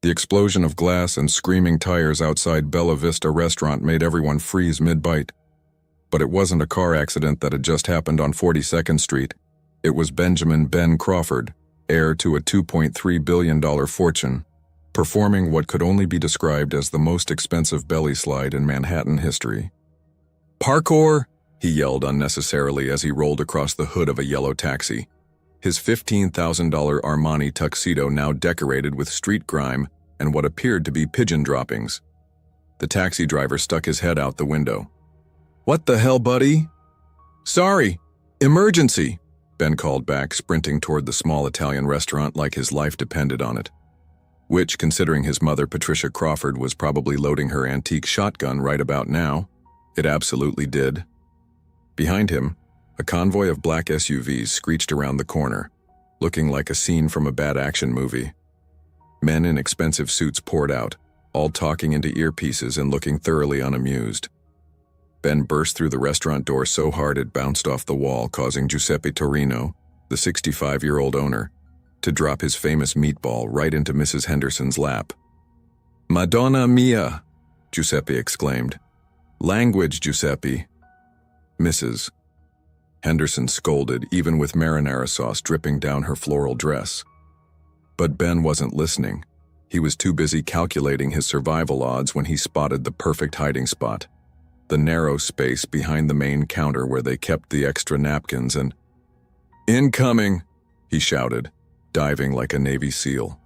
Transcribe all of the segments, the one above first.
The explosion of glass and screaming tires outside Bella Vista restaurant made everyone freeze mid-bite. But it wasn't a car accident that had just happened on 42nd Street. It was Benjamin "Ben" Crawford, heir to a $2.3 billion fortune, performing what could only be described as the most expensive belly slide in Manhattan history. "Parkour!" he yelled unnecessarily as he rolled across the hood of a yellow taxi, his $15,000 Armani tuxedo now decorated with street grime and what appeared to be pigeon droppings. The taxi driver stuck his head out the window. "What the hell, buddy?" "Sorry, emergency," Ben called back, sprinting toward the small Italian restaurant like his life depended on it. Which, considering his mother, Patricia Crawford, was probably loading her antique shotgun right about now, it absolutely did. Behind him, a convoy of black SUVs screeched around the corner, looking like a scene from a bad action movie. Men in expensive suits poured out, all talking into earpieces and looking thoroughly unamused. Ben burst through the restaurant door so hard it bounced off the wall, causing Giuseppe Torino, the 65-year-old owner, to drop his famous meatball right into Mrs. Henderson's lap. "Madonna mia!" Giuseppe exclaimed. "Language, Giuseppe." "Mrs." Henderson scolded, even with marinara sauce dripping down her floral dress. But Ben wasn't listening. He was too busy calculating his survival odds when he spotted the perfect hiding spot, the narrow space behind the main counter where they kept the extra napkins and... "Incoming!" he shouted, diving like a Navy SEAL.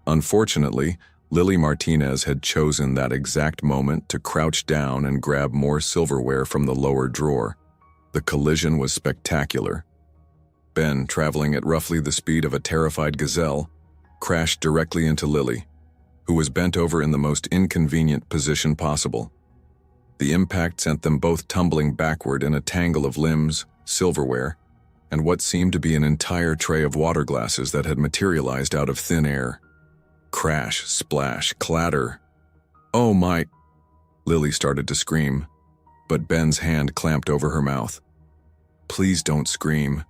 Unfortunately, Lily Martinez had chosen that exact moment to crouch down and grab more silverware from the lower drawer. The collision was spectacular. Ben, traveling at roughly the speed of a terrified gazelle, crashed directly into Lily, who was bent over in the most inconvenient position possible. The impact sent them both tumbling backward in a tangle of limbs, silverware, and what seemed to be an entire tray of water glasses that had materialized out of thin air. Crash, splash, clatter. "Oh my..." Lily started to scream, but Ben's hand clamped over her mouth. "Please don't scream,"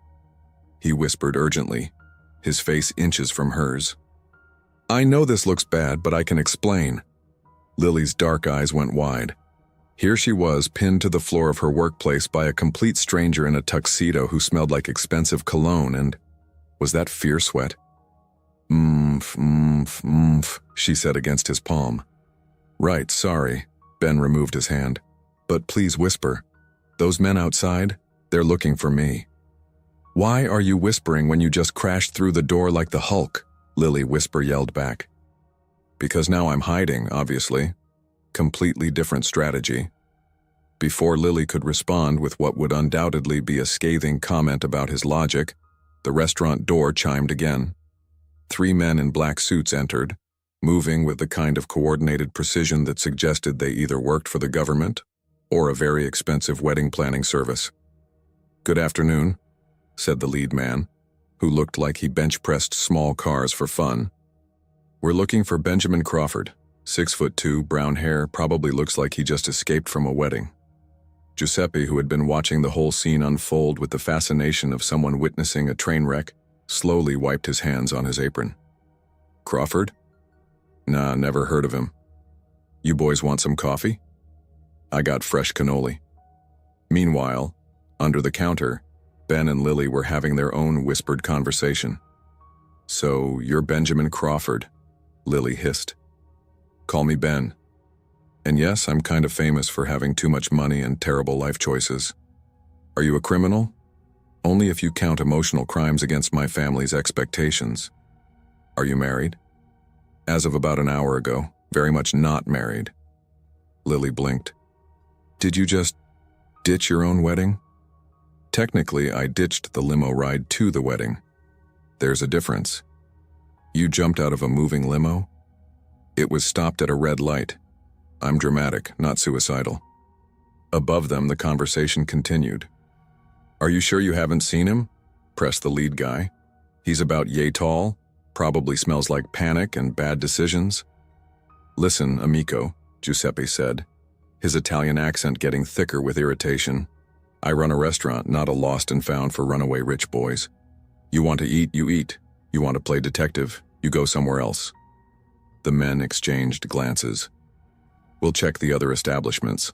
he whispered urgently, his face inches from hers. "I know this looks bad, but I can explain." Lily's dark eyes went wide. Here she was, pinned to the floor of her workplace by a complete stranger in a tuxedo who smelled like expensive cologne, and was that fear sweat? "Mmph," she said against his palm. "Right, sorry." Ben removed his hand. "But please whisper. Those men outside, they're looking for me." "Why are you whispering when you just crashed through the door like the Hulk?" Lily whisper yelled back. "Because now I'm hiding, obviously. Completely different strategy." Before Lily could respond with what would undoubtedly be a scathing comment about his logic, the restaurant door chimed again. 3 men in black suits entered, moving with the kind of coordinated precision that suggested they either worked for the government or a very expensive wedding planning service. "Good afternoon," said the lead man, who looked like he bench-pressed small cars for fun. "We're looking for Benjamin Crawford, 6'2", brown hair, probably looks like he just escaped from a wedding." Giuseppe, who had been watching the whole scene unfold with the fascination of someone witnessing a train wreck, slowly wiped his hands on his apron. "Crawford? Nah, never heard of him. You boys want some coffee? I got fresh cannoli." Meanwhile, under the counter, Ben and Lily were having their own whispered conversation. "So, you're Benjamin Crawford," Lily hissed. "Call me Ben. And yes, I'm kind of famous for having too much money and terrible life choices. Are you a criminal? Only if you count emotional crimes against my family's expectations. Are you married?" "As of about an hour ago, very much not married." Lily blinked. "Did you just ditch your own wedding?" "Technically, I ditched the limo ride to the wedding. There's a difference. You jumped out of a moving limo? It was stopped at a red light. I'm dramatic, not suicidal." Above them, the conversation continued. "Are you sure you haven't seen him?" pressed the lead guy. "He's about yay tall, probably smells like panic and bad decisions." "Listen, amico," Giuseppe said, his Italian accent getting thicker with irritation. "I run a restaurant, not a lost and found for runaway rich boys. You want to eat, you eat. You want to play detective, you go somewhere else." The men exchanged glances. "We'll check the other establishments."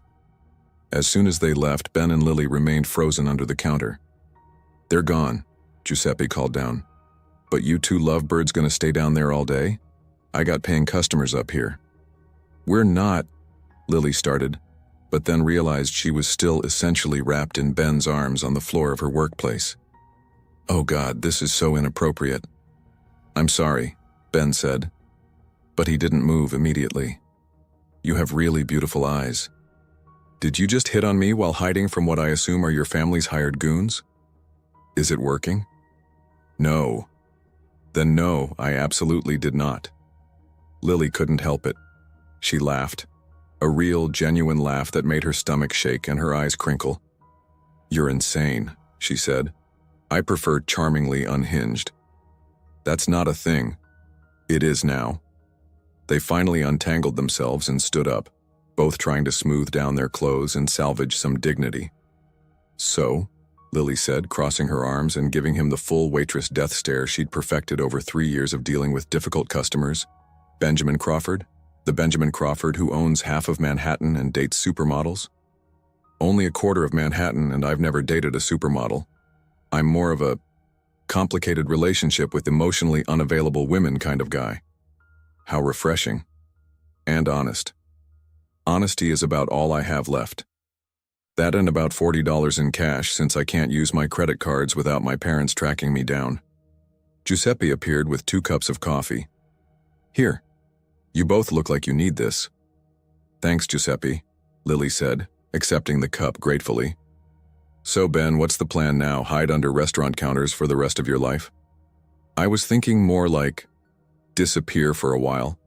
As soon as they left, Ben and Lily remained frozen under the counter. "They're gone," Giuseppe called down. "But you two lovebirds gonna stay down there all day? I got paying customers up here." "We're not," Lily started, but then realized she was still essentially wrapped in Ben's arms on the floor of her workplace. "Oh God, this is so inappropriate." "I'm sorry," Ben said. But he didn't move immediately. "You have really beautiful eyes. Did you just hit on me while hiding from what I assume are your family's hired goons? Is it working?" "No." "Then no, I absolutely did not." Lily couldn't help it. She laughed. A real, genuine laugh that made her stomach shake and her eyes crinkle. "You're insane," she said. "I prefer charmingly unhinged." "That's not a thing." "It is now." They finally untangled themselves and stood up, both trying to smooth down their clothes and salvage some dignity. "So," Lily said, crossing her arms and giving him the full waitress death stare she'd perfected over 3 years of dealing with difficult customers. "Benjamin Crawford? The Benjamin Crawford who owns half of Manhattan and dates supermodels?" "Only a quarter of Manhattan, and I've never dated a supermodel. I'm more of a complicated relationship with emotionally unavailable women kind of guy." "How refreshing. And honest." "Honesty is about all I have left. That and about $40 in cash since I can't use my credit cards without my parents tracking me down." Giuseppe appeared with 2 cups of coffee. "Here. You both look like you need this." "Thanks, Giuseppe," Lily said, accepting the cup gratefully. "So, Ben, what's the plan now? Hide under restaurant counters for the rest of your life?" "I was thinking more like disappear for a while.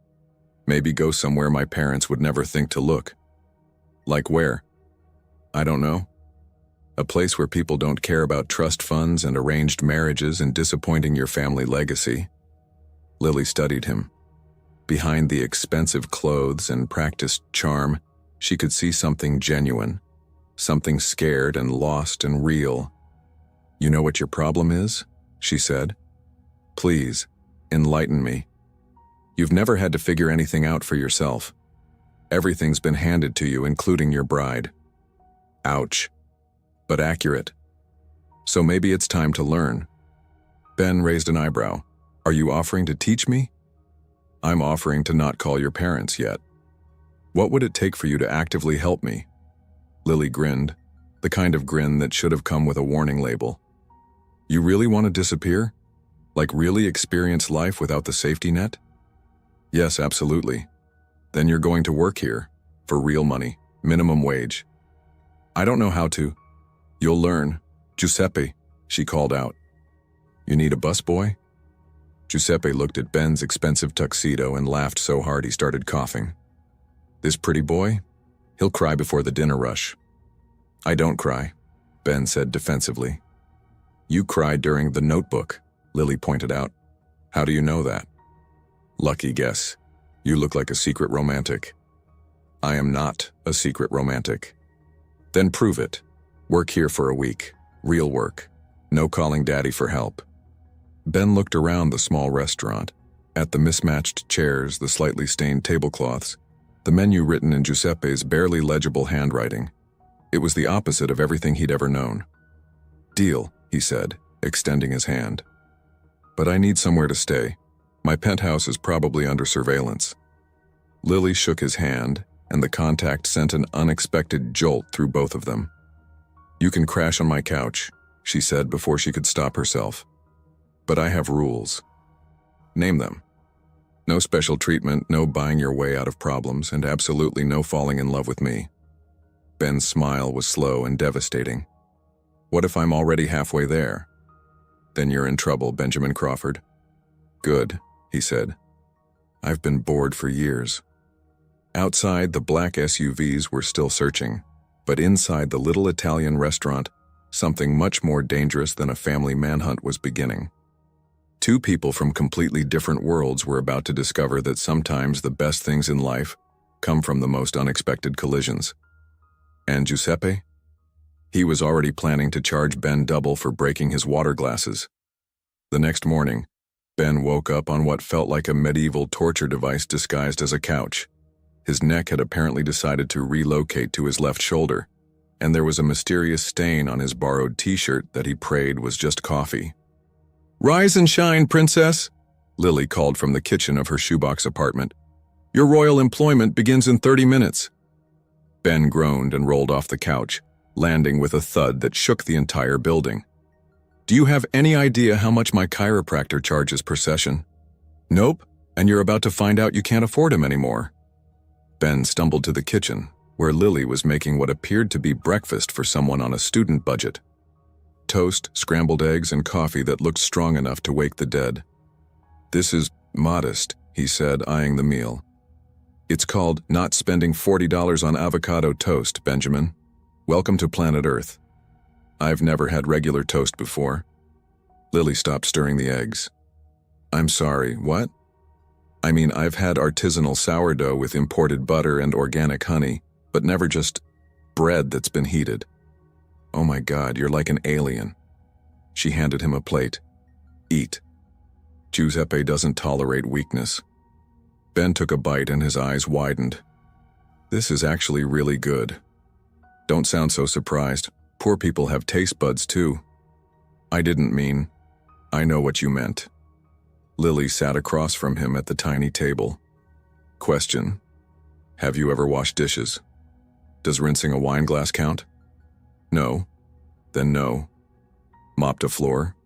Maybe go somewhere my parents would never think to look." "Like where?" "I don't know. A place where people don't care about trust funds and arranged marriages and disappointing your family legacy." Lily studied him. Behind the expensive clothes and practiced charm, she could see something genuine, something scared and lost and real. "You know what your problem is?" she said. "Please, enlighten me. You've never had to figure anything out for yourself. Everything's been handed to you, including your bride." Ouch. But accurate. "So maybe it's time to learn." Ben raised an eyebrow. "Are you offering to teach me?" "I'm offering to not call your parents yet." "What would it take for you to actively help me?" Lily grinned, the kind of grin that should have come with a warning label. "You really want to disappear? Like really experience life without the safety net?" "Yes, absolutely." "Then you're going to work here, for real money, minimum wage." "I don't know how to." "You'll learn." "Giuseppe," she called out. "You need a busboy?" Giuseppe looked at Ben's expensive tuxedo and laughed so hard he started coughing. "This pretty boy? He'll cry before the dinner rush." "I don't cry," Ben said defensively. "You cried during The Notebook," Lily pointed out. "How do you know that?" "Lucky guess. You look like a secret romantic." "I am not a secret romantic." "Then prove it. Work here for a week. Real work. No calling daddy for help." Ben looked around the small restaurant, at the mismatched chairs, the slightly stained tablecloths, the menu written in Giuseppe's barely legible handwriting. It was the opposite of everything he'd ever known. "Deal," he said, extending his hand. "But I need somewhere to stay. My penthouse is probably under surveillance." Lily shook his hand, and the contact sent an unexpected jolt through both of them. "You can crash on my couch," she said before she could stop herself. "But I have rules." "Name them." "No special treatment, no buying your way out of problems, and absolutely no falling in love with me." Ben's smile was slow and devastating. "What if I'm already halfway there?" "Then you're in trouble, Benjamin Crawford." "Good," he said. "I've been bored for years." Outside, the black SUVs were still searching, but inside the little Italian restaurant, something much more dangerous than a family manhunt was beginning. 2 people from completely different worlds were about to discover that sometimes the best things in life come from the most unexpected collisions. And Giuseppe? He was already planning to charge Ben double for breaking his water glasses. The next morning, Ben woke up on what felt like a medieval torture device disguised as a couch. His neck had apparently decided to relocate to his left shoulder, and there was a mysterious stain on his borrowed t-shirt that he prayed was just coffee. "Rise and shine, princess," Lily called from the kitchen of her shoebox apartment. "Your royal employment begins in 30 minutes. Ben groaned and rolled off the couch, landing with a thud that shook the entire building. "Do you have any idea how much my chiropractor charges per session?" "Nope, and you're about to find out you can't afford him anymore." Ben stumbled to the kitchen, where Lily was making what appeared to be breakfast for someone on a student budget. Toast, scrambled eggs, and coffee that looked strong enough to wake the dead. "This is modest," he said, eyeing the meal. "It's called not spending $40 on avocado toast, Benjamin. Welcome to planet Earth." "I've never had regular toast before." Lily stopped stirring the eggs. "I'm sorry, what?" "I mean, I've had artisanal sourdough with imported butter and organic honey, but never just bread that's been heated." "Oh my God, you're like an alien." She handed him a plate. "Eat. Giuseppe doesn't tolerate weakness." Ben took a bite and his eyes widened. "This is actually really good." "Don't sound so surprised. Poor people have taste buds too." "I didn't mean." "I know what you meant." Lily sat across from him at the tiny table. "Question. Have you ever washed dishes? Does rinsing a wine glass count?" "No." "Then no." "Mopped a floor?"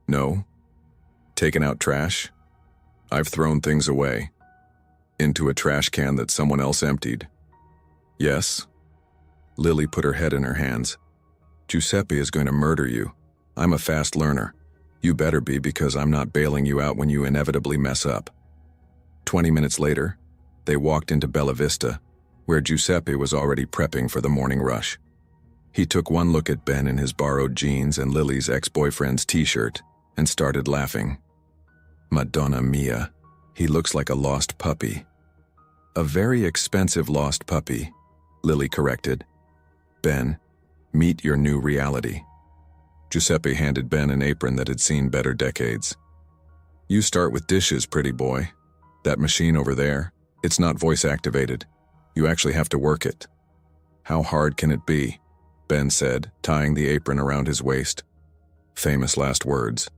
"No." "Taken out trash?" "I've thrown things away." "Into a trash can that someone else emptied?" "Yes." Lily put her head in her hands. "Giuseppe is going to murder you. I'm a fast learner. You better be, because I'm not bailing you out when you inevitably mess up." 20 minutes later, they walked into Bella Vista, where Giuseppe was already prepping for the morning rush. He took one look at Ben in his borrowed jeans and Lily's ex-boyfriend's t-shirt and started laughing. "Madonna mia, he looks like a lost puppy." "A very expensive lost puppy," Lily corrected. "Ben, meet your new reality." Giuseppe handed Ben an apron that had seen better decades. "You start with dishes, pretty boy. That machine over there, it's not voice-activated. You actually have to work it." "How hard can it be?" Ben said, tying the apron around his waist. Famous last words.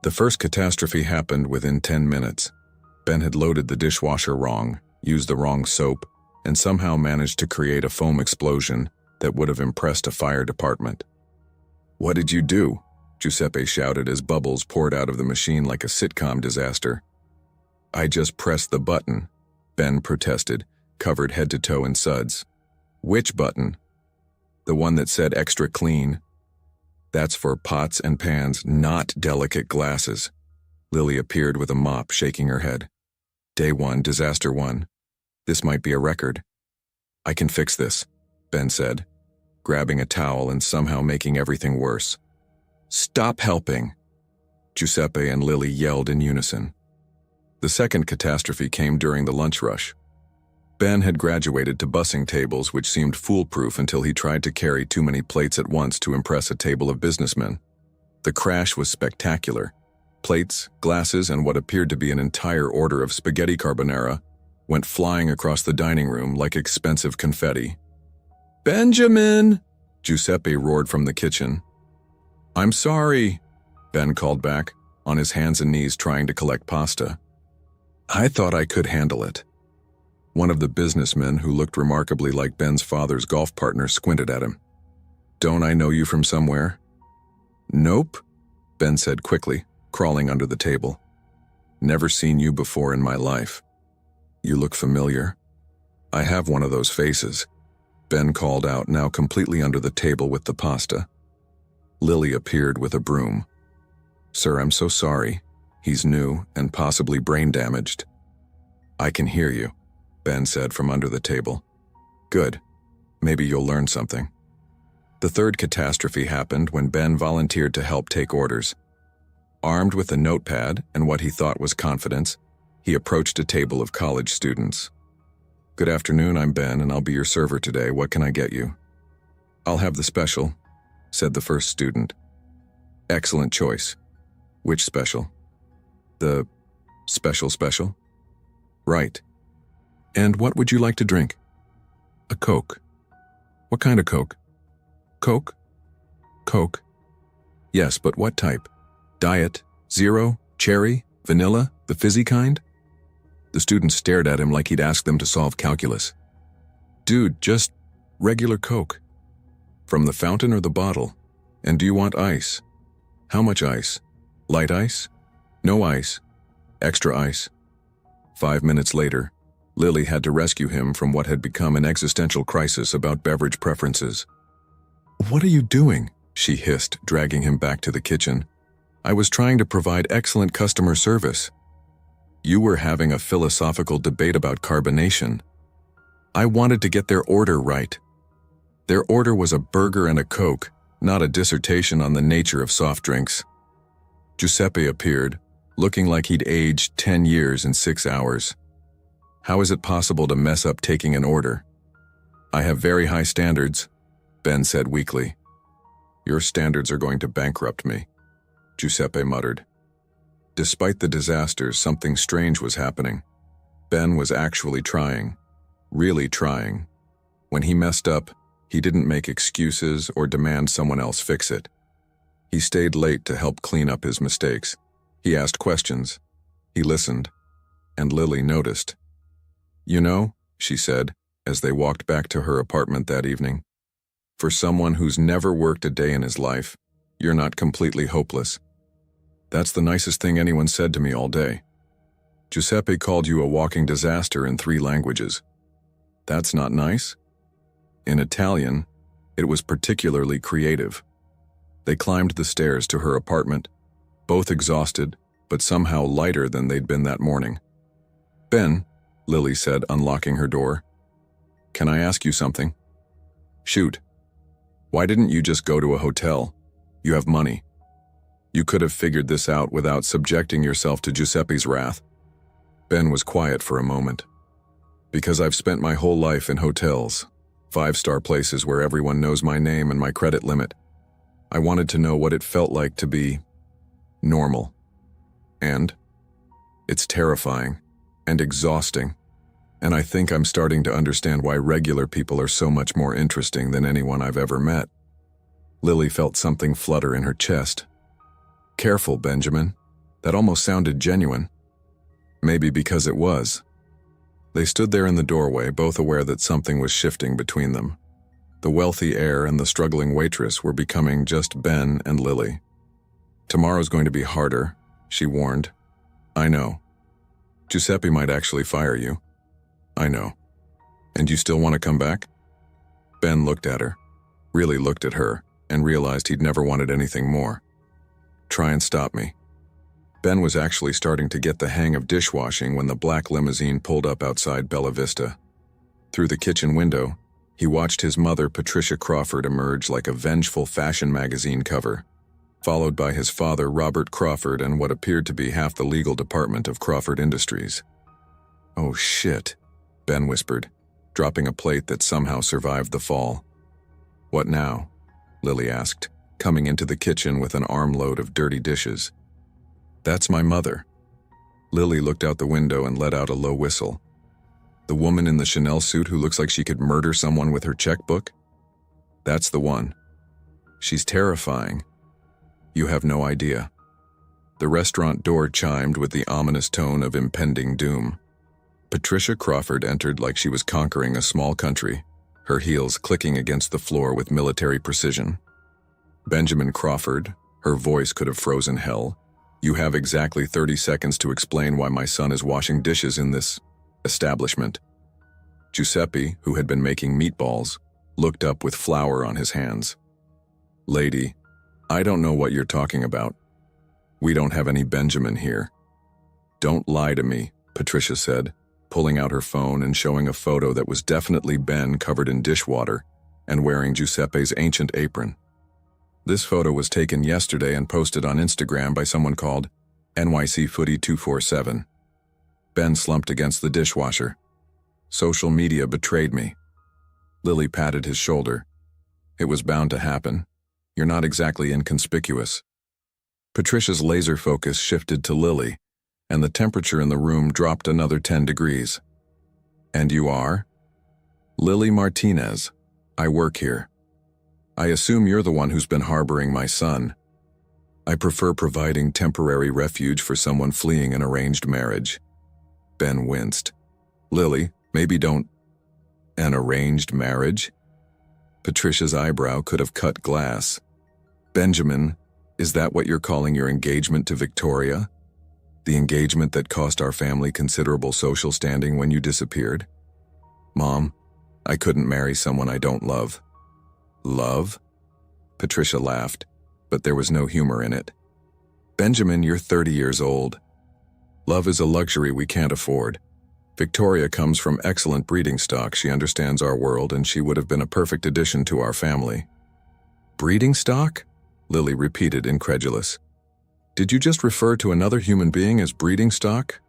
The first catastrophe happened within 10 minutes. Ben had loaded the dishwasher wrong, used the wrong soap, and somehow managed to create a foam explosion that would have impressed a fire department. "What did you do?" Giuseppe shouted as bubbles poured out of the machine like a sitcom disaster. "I just pressed the button," Ben protested, covered head to toe in suds. "Which button?" "The one that said extra clean." "That's for pots and pans, not delicate glasses." Lily appeared with a mop, shaking her head. "Day 1, disaster 1. This might be a record." "I can fix this," Ben said, grabbing a towel and somehow making everything worse. "Stop helping!" Giuseppe and Lily yelled in unison. The second catastrophe came during the lunch rush. Ben had graduated to bussing tables, which seemed foolproof until he tried to carry too many plates at once to impress a table of businessmen. The crash was spectacular. Plates, glasses, and what appeared to be an entire order of spaghetti carbonara went flying across the dining room like expensive confetti. "Benjamin!" Giuseppe roared from the kitchen. "I'm sorry," Ben called back, on his hands and knees trying to collect pasta. "I thought I could handle it." One of the businessmen, who looked remarkably like Ben's father's golf partner, squinted at him. "Don't I know you from somewhere?" "Nope," Ben said quickly, crawling under the table. "Never seen you before in my life." "You look familiar." "I have one of those faces," Ben called out, now completely under the table with the pasta. Lily appeared with a broom. "Sir, I'm so sorry. He's new and possibly brain damaged." "I can hear you," Ben said from under the table. "Good. Maybe you'll learn something." The third catastrophe happened when Ben volunteered to help take orders. Armed with a notepad and what he thought was confidence, he approached a table of college students. "Good afternoon, I'm Ben, and I'll be your server today. What can I get you?" "I'll have the special," said the first student. "Excellent choice. Which special?" The special? Right. And what would you like to drink? A Coke. What kind of Coke? Coke? Coke. Yes, but what type? Diet, zero, cherry, vanilla, the fizzy kind? The student stared at him like he'd asked them to solve calculus. Dude, just regular Coke. From the fountain or the bottle? And do you want ice? How much ice? Light ice? No ice. Extra ice. 5 minutes later, Lily had to rescue him from what had become an existential crisis about beverage preferences. What are you doing? She hissed, dragging him back to the kitchen. I was trying to provide excellent customer service. You were having a philosophical debate about carbonation. I wanted to get their order right. Their order was a burger and a Coke, not a dissertation on the nature of soft drinks. Giuseppe appeared, looking like he'd aged 10 years in 6 hours. How is it possible to mess up taking an order? I have very high standards, Ben said weakly. Your standards are going to bankrupt me, Giuseppe muttered. Despite the disasters, something strange was happening. Ben was actually trying, really trying. When he messed up, he didn't make excuses or demand someone else fix it. He stayed late to help clean up his mistakes. He asked questions. He listened. And Lily noticed. You know, she said, as they walked back to her apartment that evening, for someone who's never worked a day in his life, you're not completely hopeless. That's the nicest thing anyone said to me all day. Giuseppe called you a walking disaster in 3 languages. That's not nice? In Italian, it was particularly creative. They climbed the stairs to her apartment, both exhausted, but somehow lighter than they'd been that morning. Ben, Lily said, unlocking her door. Can I ask you something? Shoot. Why didn't you just go to a hotel? You have money. You could have figured this out without subjecting yourself to Giuseppe's wrath. Ben was quiet for a moment. Because I've spent my whole life in hotels, 5-star places where everyone knows my name and my credit limit. I wanted to know what it felt like to be normal. And it's terrifying and exhausting. And I think I'm starting to understand why regular people are so much more interesting than anyone I've ever met. Lily felt something flutter in her chest. Careful, Benjamin. That almost sounded genuine. Maybe because it was. They stood there in the doorway, both aware that something was shifting between them. The wealthy heir and the struggling waitress were becoming just Ben and Lily. Tomorrow's going to be harder, she warned. I know. Giuseppe might actually fire you. I know. And you still want to come back? Ben looked at her, really looked at her, and realized he'd never wanted anything more. Try and stop me. Ben was actually starting to get the hang of dishwashing when the black limousine pulled up outside Bella Vista. Through the kitchen window, he watched his mother, Patricia Crawford, emerge like a vengeful fashion magazine cover, followed by his father, Robert Crawford, and what appeared to be half the legal department of Crawford Industries. Oh shit, Ben whispered, dropping a plate that somehow survived the fall. What now? Lily asked, coming into the kitchen with an armload of dirty dishes. That's my mother. Lily looked out the window and let out a low whistle. The woman in the Chanel suit who looks like she could murder someone with her checkbook? That's the one. She's terrifying. You have no idea. The restaurant door chimed with the ominous tone of impending doom. Patricia Crawford entered like she was conquering a small country, her heels clicking against the floor with military precision. Benjamin Crawford, her voice could have frozen hell. You have exactly 30 seconds to explain why my son is washing dishes in this establishment. Giuseppe, who had been making meatballs, looked up with flour on his hands. Lady, I don't know what you're talking about. We don't have any Benjamin here. Don't lie to me, Patricia said, pulling out her phone and showing a photo that was definitely Ben covered in dishwater and wearing Giuseppe's ancient apron. This photo was taken yesterday and posted on Instagram by someone called NYC Footy 247. Ben slumped against the dishwasher. Social media betrayed me. Lily patted his shoulder. It was bound to happen. You're not exactly inconspicuous. Patricia's laser focus shifted to Lily, and the temperature in the room dropped another 10 degrees. "And you are?" "Lily Martinez. I work here. I assume you're the one who's been harboring my son. I prefer providing temporary refuge for someone fleeing an arranged marriage." Ben winced. "Lily, maybe don't—" "An arranged marriage?" Patricia's eyebrow could have cut glass. "Benjamin, is that what you're calling your engagement to Victoria? The engagement that cost our family considerable social standing when you disappeared?" "Mom, I couldn't marry someone I don't love." "Love?" Patricia laughed, but there was no humor in it. "Benjamin, you're 30 years old. Love is a luxury we can't afford. Victoria comes from excellent breeding stock. She understands our world, and she would have been a perfect addition to our family." "Breeding stock?" Lily repeated, incredulous. "Did you just refer to another human being as breeding stock?"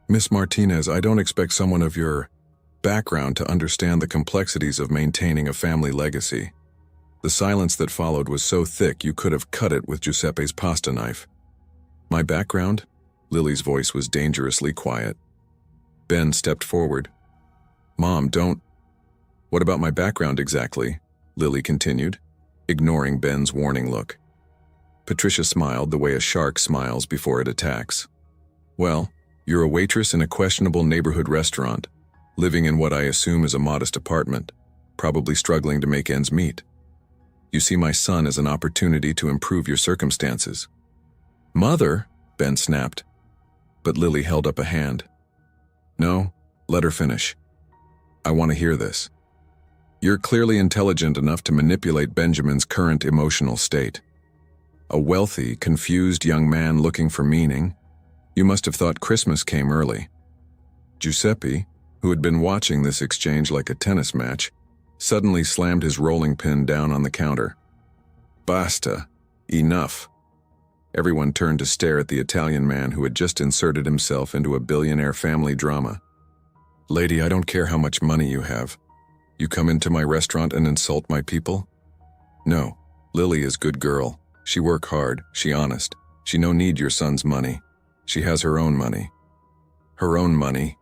"Miss Martinez, I don't expect someone of your background to understand the complexities of maintaining a family legacy." The silence that followed was so thick you could have cut it with Giuseppe's pasta knife. "My background?" Lily's voice was dangerously quiet. Ben stepped forward. "Mom, don't—" "What about my background exactly?" Lily continued, ignoring Ben's warning look. Patricia smiled the way a shark smiles before it attacks. "Well, you're a waitress in a questionable neighborhood restaurant, living in what I assume is a modest apartment, probably struggling to make ends meet. You see my son as an opportunity to improve your circumstances." "Mother," Ben snapped, but Lily held up a hand. "No, let her finish. I want to hear this. You're clearly intelligent enough to manipulate Benjamin's current emotional state. A wealthy, confused young man looking for meaning. You must have thought Christmas came early." Giuseppe, who had been watching this exchange like a tennis match, suddenly slammed his rolling pin down on the counter. "Basta. Enough." Everyone turned to stare at the Italian man who had just inserted himself into a billionaire family drama. "Lady, I don't care how much money you have. You come into my restaurant and insult my people?" "No, Lily is good girl. She work hard, she honest. She no need your son's money. She has her own money." "Her own money?"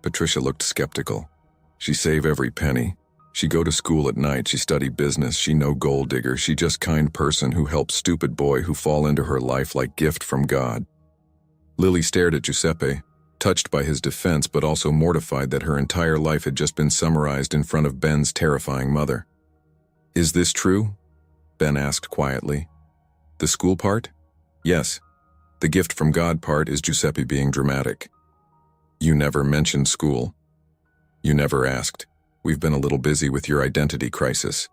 Patricia looked skeptical. "She save every penny. She go to school at night, she study business, she no gold digger, she just kind person who helps stupid boy who fall into her life like gift from God." Lily stared at Giuseppe, touched by his defense but also mortified that her entire life had just been summarized in front of Ben's terrifying mother. "Is this true?" Ben asked quietly. "The school part?" "Yes. The gift from God part is Giuseppe being dramatic." "You never mentioned school." "You never asked. We've been a little busy with your identity crisis."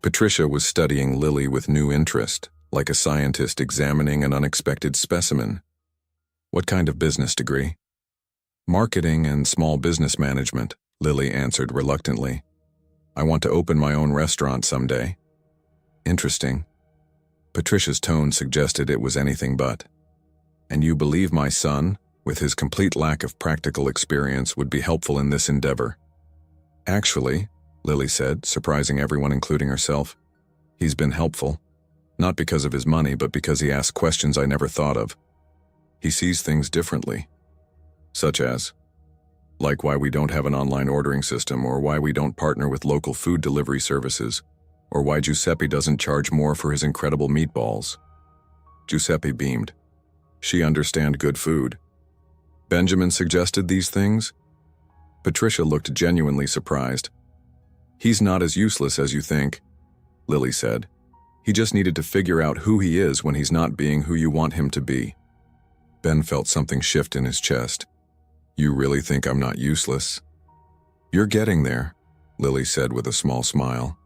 Patricia was studying Lily with new interest, like a scientist examining an unexpected specimen. "What kind of business degree?" "Marketing and small business management," Lily answered reluctantly. "I want to open my own restaurant someday." "Interesting." Patricia's tone suggested it was anything but. "And you believe my son, with his complete lack of practical experience, would be helpful in this endeavor?" "Actually," Lily said, surprising everyone including herself, "he's been helpful. Not because of his money, but because he asks questions I never thought of. He sees things differently." "Such as?" "Like why we don't have an online ordering system, or why we don't partner with local food delivery services, or why Giuseppe doesn't charge more for his incredible meatballs." Giuseppe beamed. "She understand good food." "Benjamin suggested these things?" Patricia looked genuinely surprised. "He's not as useless as you think," Lily said. "He just needed to figure out who he is when he's not being who you want him to be." Ben felt something shift in his chest. "You really think I'm not useless?" "You're getting there," Lily said with a small smile.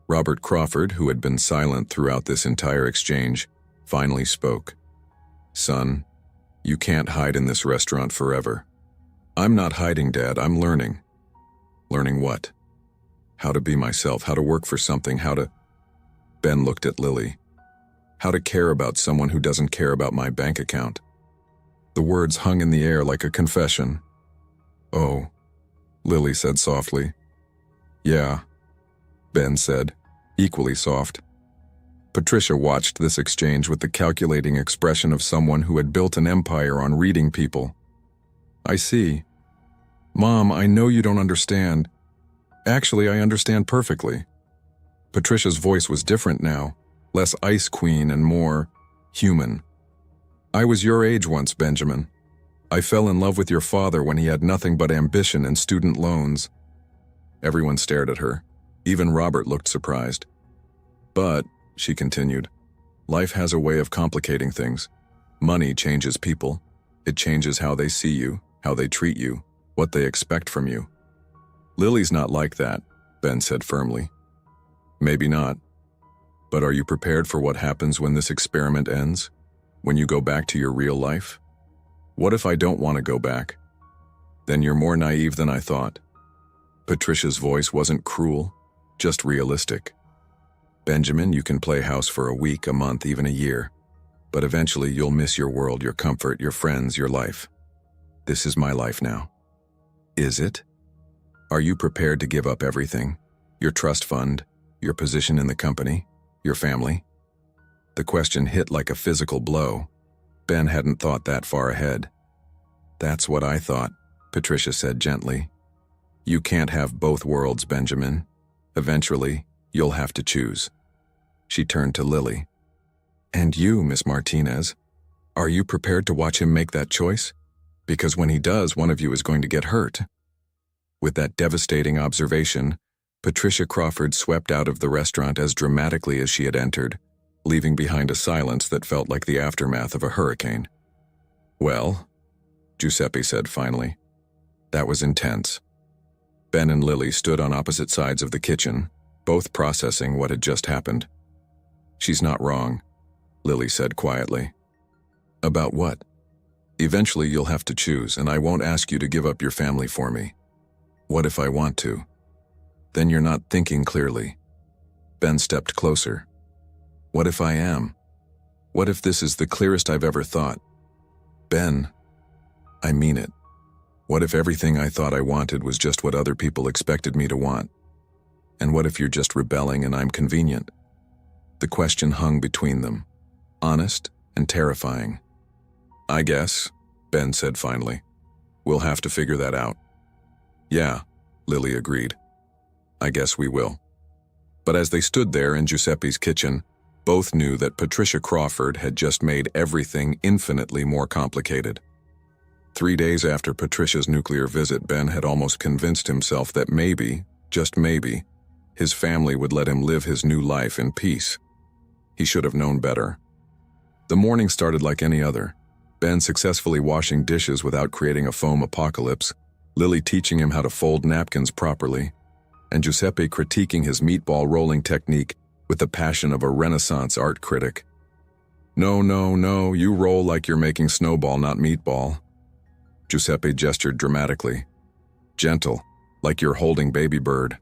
Robert Crawford, who had been silent throughout this entire exchange, finally spoke. "Son, you can't hide in this restaurant forever." "I'm not hiding, Dad, I'm learning." "Learning what?" "How to be myself, how to work for something, how to—" Ben looked at Lily. "How to care about someone who doesn't care about my bank account." The words hung in the air like a confession. "Oh," Lily said softly. "Yeah," Ben said, equally soft. Patricia watched this exchange with the calculating expression of someone who had built an empire on reading people. I see. Mom, I know you don't understand. Actually, I understand perfectly. Patricia's voice was different now, less ice queen and more human. I was your age once, Benjamin. I fell in love with your father when he had nothing but ambition and student loans. Everyone stared at her. Even Robert looked surprised. But, she continued, life has a way of complicating things. Money changes people. It changes how they see you, how they treat you, what they expect from you. Lily's not like that, Ben said firmly. Maybe not. But are you prepared for what happens when this experiment ends? When you go back to your real life? What if I don't want to go back? Then you're more naive than I thought. Patricia's voice wasn't cruel, just realistic. Benjamin, you can play house for a week, a month, even a year. But eventually you'll miss your world, your comfort, your friends, your life. This is my life now. Is it? Are you prepared to give up everything? Your trust fund, your position in the company, your family? The question hit like a physical blow. Ben hadn't thought that far ahead. That's what I thought, Patricia said gently. You can't have both worlds, Benjamin. Eventually, you'll have to choose. She turned to Lily. And you, Miss Martinez, are you prepared to watch him make that choice? Because when he does, one of you is going to get hurt. With that devastating observation, Patricia Crawford swept out of the restaurant as dramatically as she had entered, leaving behind a silence that felt like the aftermath of a hurricane. Well, Giuseppe said finally. That was intense. Ben and Lily stood on opposite sides of the kitchen, both processing what had just happened. She's not wrong, Lily said quietly. About what? Eventually you'll have to choose, and I won't ask you to give up your family for me. What if I want to? Then you're not thinking clearly. Ben stepped closer. What if I am? What if this is the clearest I've ever thought? Ben, I mean it. What if everything I thought I wanted was just what other people expected me to want? And what if you're just rebelling and I'm convenient? The question hung between them, honest and terrifying. I guess, Ben said finally. We'll have to figure that out. Yeah, Lily agreed. I guess we will. But as they stood there in Giuseppe's kitchen, both knew that Patricia Crawford had just made everything infinitely more complicated. 3 days after Patricia's nuclear visit, Ben had almost convinced himself that maybe, just maybe, his family would let him live his new life in peace. He should have known better. The morning started like any other. Ben successfully washing dishes without creating a foam apocalypse, Lily teaching him how to fold napkins properly, and Giuseppe critiquing his meatball rolling technique with the passion of a Renaissance art critic. No, no, no, you roll like you're making snowball, not meatball. Giuseppe gestured dramatically. Gentle, like you're holding baby bird.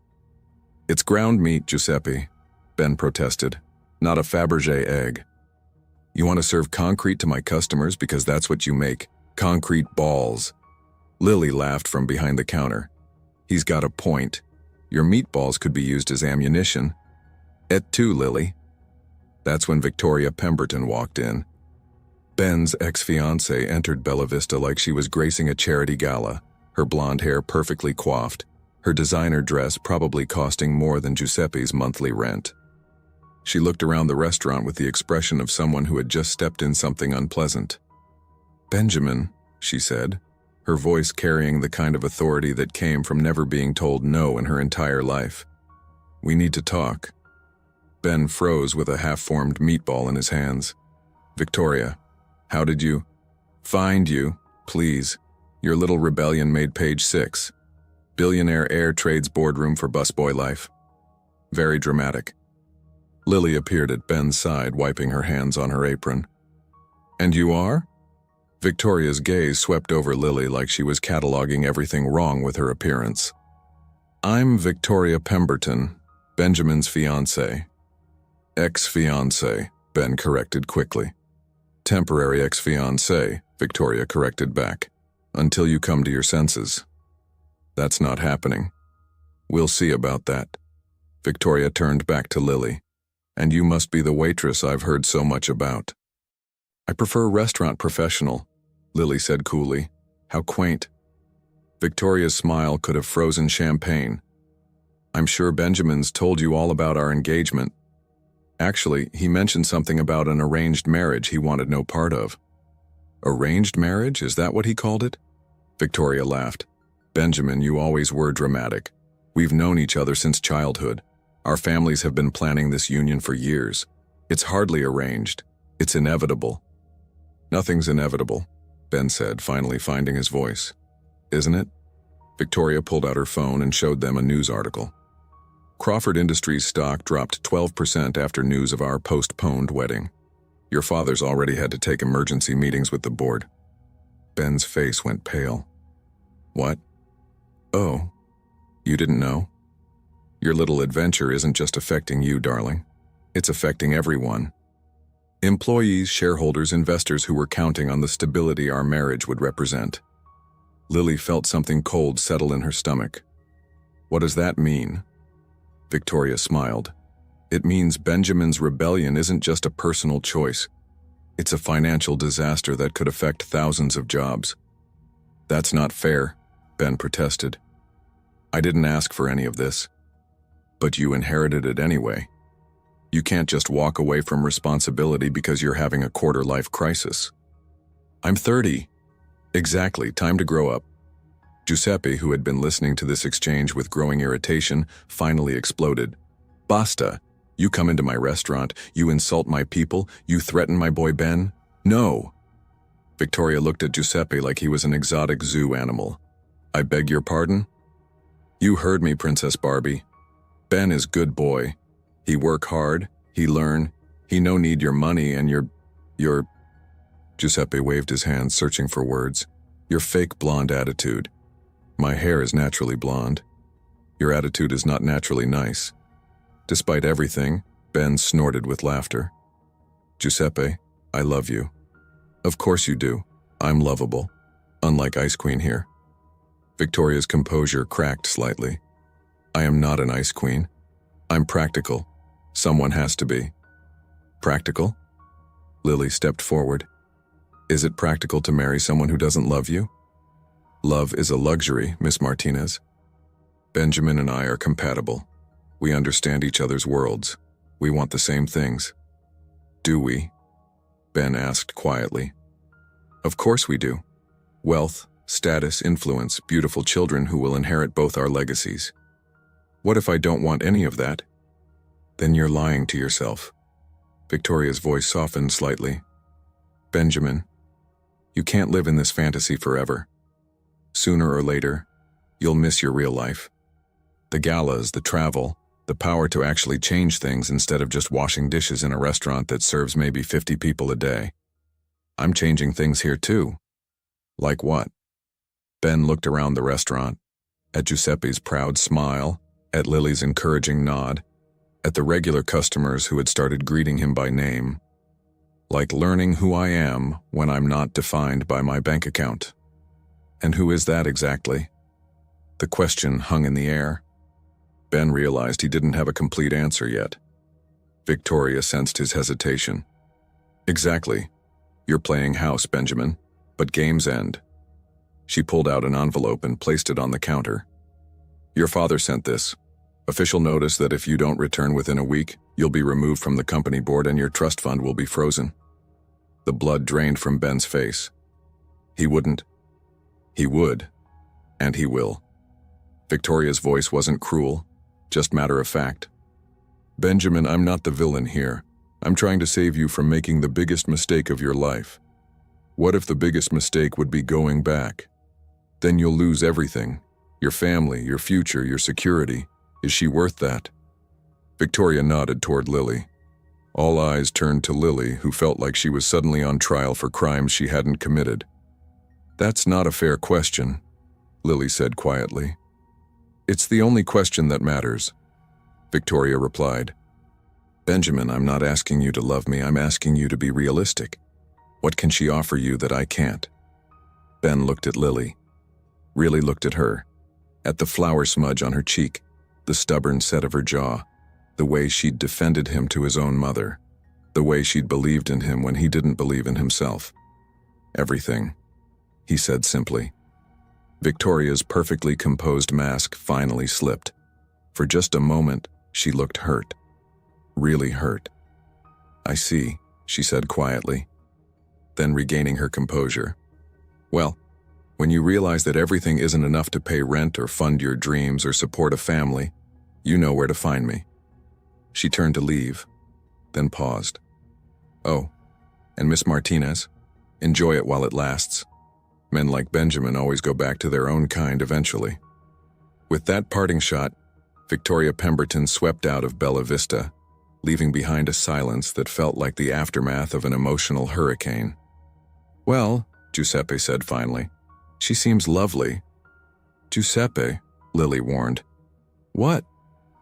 It's ground meat, Giuseppe, Ben protested, not a Fabergé egg. You want to serve concrete to my customers because that's what you make, concrete balls. Lily laughed from behind the counter. He's got a point. Your meatballs could be used as ammunition. Et tu, Lily. That's when Victoria Pemberton walked in. Ben's ex-fiancée entered Bella Vista like she was gracing a charity gala, her blonde hair perfectly coiffed, her designer dress probably costing more than Giuseppe's monthly rent. She looked around the restaurant with the expression of someone who had just stepped in something unpleasant. Benjamin, she said, her voice carrying the kind of authority that came from never being told no in her entire life. We need to talk. Ben froze with a half-formed meatball in his hands. Victoria, how did you? Find you, please. Your little rebellion made page 6. Billionaire Air Trades boardroom for busboy life. Very dramatic. Lily appeared at Ben's side, wiping her hands on her apron. And you are? Victoria's gaze swept over Lily like she was cataloging everything wrong with her appearance. I'm Victoria Pemberton, Benjamin's fiancée. Ex-fiancée, Ben corrected quickly. Temporary ex-fiancée, Victoria corrected back. Until you come to your senses. That's not happening. We'll see about that. Victoria turned back to Lily. And you must be the waitress I've heard so much about. I prefer restaurant professional, Lily said coolly. How quaint. Victoria's smile could have frozen champagne. I'm sure Benjamin's told you all about our engagement. Actually, he mentioned something about an arranged marriage he wanted no part of. Arranged marriage? Is that what he called it? Victoria laughed. Benjamin, you always were dramatic. We've known each other since childhood. Our families have been planning this union for years. It's hardly arranged. It's inevitable. Nothing's inevitable, Ben said, finally finding his voice. Isn't it? Victoria pulled out her phone and showed them a news article. Crawford Industries stock dropped 12% after news of our postponed wedding. Your father's already had to take emergency meetings with the board. Ben's face went pale. What? Oh, you didn't know? Your little adventure isn't just affecting you, darling. It's affecting everyone. Employees, shareholders, investors who were counting on the stability our marriage would represent. Lily felt something cold settle in her stomach. What does that mean? Victoria smiled. It means Benjamin's rebellion isn't just a personal choice. It's a financial disaster that could affect thousands of jobs. That's not fair, Ben protested. I didn't ask for any of this. But you inherited it anyway. You can't just walk away from responsibility because you're having a quarter-life crisis. I'm 30. Exactly, time to grow up. Giuseppe, who had been listening to this exchange with growing irritation, finally exploded. Basta! You come into my restaurant, you insult my people, you threaten my boy Ben? No! Victoria looked at Giuseppe like he was an exotic zoo animal. I beg your pardon? You heard me, Princess Barbie. Ben is good boy. He work hard, he learn, he no need your money and your... Giuseppe waved his hands, searching for words. Your fake blonde attitude. My hair is naturally blonde. Your attitude is not naturally nice. Despite everything, Ben snorted with laughter. Giuseppe, I love you. Of course you do. I'm lovable. Unlike Ice Queen here. Victoria's composure cracked slightly. I am not an Ice Queen. I'm practical. Someone has to be. Practical? Lily stepped forward. Is it practical to marry someone who doesn't love you? Love is a luxury, Miss Martinez. Benjamin and I are compatible. We understand each other's worlds. We want the same things. Do we? Ben asked quietly. Of course we do. Wealth, status, influence, beautiful children who will inherit both our legacies. What if I don't want any of that? Then you're lying to yourself. Victoria's voice softened slightly. Benjamin, you can't live in this fantasy forever. Sooner or later, you'll miss your real life. The galas, the travel, the power to actually change things instead of just washing dishes in a restaurant that serves maybe 50 people a day. I'm changing things here too. Like what? Ben looked around the restaurant, at Giuseppe's proud smile, at Lily's encouraging nod, at the regular customers who had started greeting him by name. Like learning who I am when I'm not defined by my bank account. And who is that exactly? The question hung in the air. Ben realized he didn't have a complete answer yet. Victoria sensed his hesitation. Exactly. You're playing house, Benjamin, but games end. She pulled out an envelope and placed it on the counter. Your father sent this. Official notice that if you don't return within a week, you'll be removed from the company board and your trust fund will be frozen. The blood drained from Ben's face. He wouldn't. He would. And he will. Victoria's voice wasn't cruel, just matter of fact. Benjamin, I'm not the villain here. I'm trying to save you from making the biggest mistake of your life. What if the biggest mistake would be going back? Then you'll lose everything. Your family, your future, your security. Is she worth that? Victoria nodded toward Lily. All eyes turned to Lily, who felt like she was suddenly on trial for crimes she hadn't committed. That's not a fair question, Lily said quietly. It's the only question that matters, Victoria replied. Benjamin, I'm not asking you to love me, I'm asking you to be realistic. What can she offer you that I can't? Ben looked at Lily, really looked at her, at the flour smudge on her cheek, the stubborn set of her jaw. The way she'd defended him to his own mother. The way she'd believed in him when he didn't believe in himself. Everything, he said simply. Victoria's perfectly composed mask finally slipped. For just a moment, she looked hurt. Really hurt. I see, she said quietly. Then regaining her composure. Well, when you realize that everything isn't enough to pay rent or fund your dreams or support a family, you know where to find me. She turned to leave, then paused. Oh, and Miss Martinez, enjoy it while it lasts. Men like Benjamin always go back to their own kind eventually. With that parting shot, Victoria Pemberton swept out of Bella Vista, leaving behind a silence that felt like the aftermath of an emotional hurricane. Well, Giuseppe said finally, she seems lovely. Giuseppe, Lily warned. What?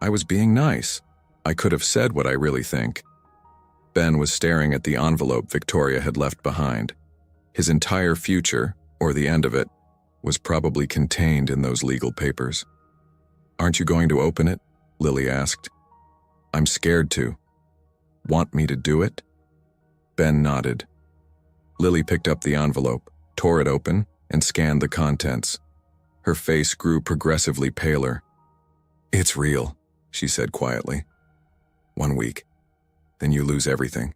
I was being nice. I could have said what I really think. Ben was staring at the envelope Victoria had left behind. His entire future, or the end of it, was probably contained in those legal papers. Aren't you going to open it? Lily asked. I'm scared to. Want me to do it? Ben nodded. Lily picked up the envelope, tore it open, and scanned the contents. Her face grew progressively paler. It's real, she said quietly. 1 week. Then you lose everything.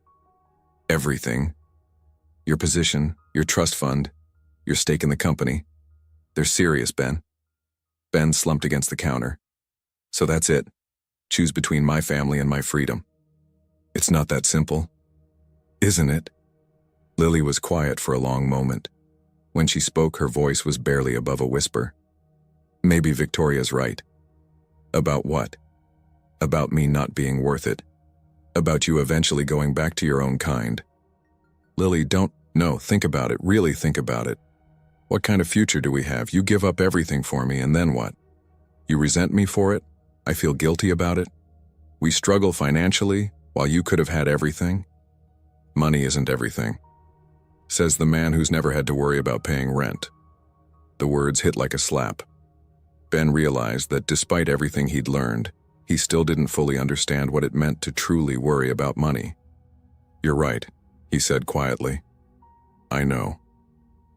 Everything. Your position, your trust fund, your stake in the company. They're serious, Ben. Ben slumped against the counter. So that's it. Choose between my family and my freedom. It's not that simple. Isn't it? Lily was quiet for a long moment. When she spoke, her voice was barely above a whisper. Maybe Victoria's right. About what? About me not being worth it. About you eventually going back to your own kind. Lily, think about it, really think about it. What kind of future do we have? You give up everything for me, and then what? You resent me for it? I feel guilty about it? We struggle financially, while you could have had everything? Money isn't everything. Says the man who's never had to worry about paying rent. The words hit like a slap. Ben realized that despite everything he'd learned, he still didn't fully understand what it meant to truly worry about money. You're right, he said quietly. I know.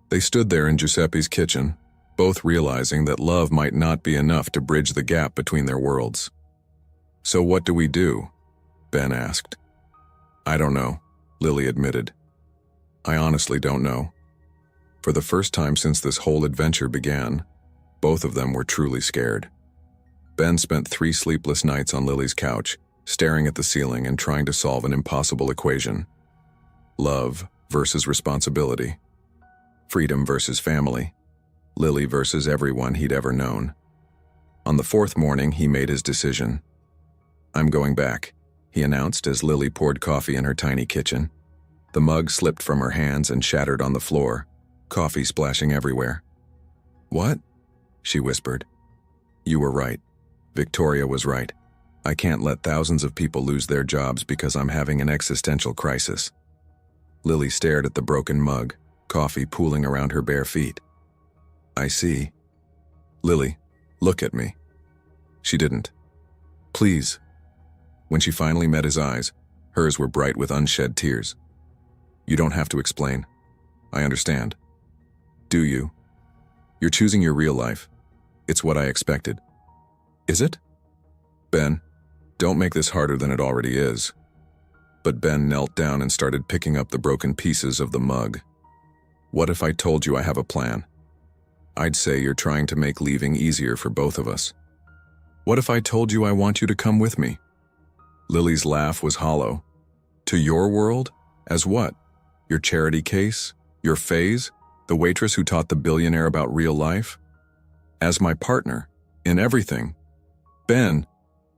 They stood there in Giuseppe's kitchen, both realizing that love might not be enough to bridge the gap between their worlds. So what do we do? Ben asked. I don't know, Lily admitted. I honestly don't know. For the first time since this whole adventure began, both of them were truly scared. Ben spent 3 sleepless nights on Lily's couch, staring at the ceiling and trying to solve an impossible equation. Love versus responsibility. Freedom versus family. Lily versus everyone he'd ever known. On the 4th morning, he made his decision. I'm going back, he announced as Lily poured coffee in her tiny kitchen. The mug slipped from her hands and shattered on the floor, coffee splashing everywhere. What? She whispered. You were right. Victoria was right. I can't let thousands of people lose their jobs because I'm having an existential crisis. Lily stared at the broken mug, coffee pooling around her bare feet. I see. Lily, look at me. She didn't. Please. When she finally met his eyes, hers were bright with unshed tears. You don't have to explain. I understand. Do you? You're choosing your real life. It's what I expected. Is it? Ben, don't make this harder than it already is. But Ben knelt down and started picking up the broken pieces of the mug. What if I told you I have a plan? I'd say you're trying to make leaving easier for both of us. What if I told you I want you to come with me? Lily's laugh was hollow. To your world? As what? Your charity case? Your phase? The waitress who taught the billionaire about real life? As my partner, in everything. Ben,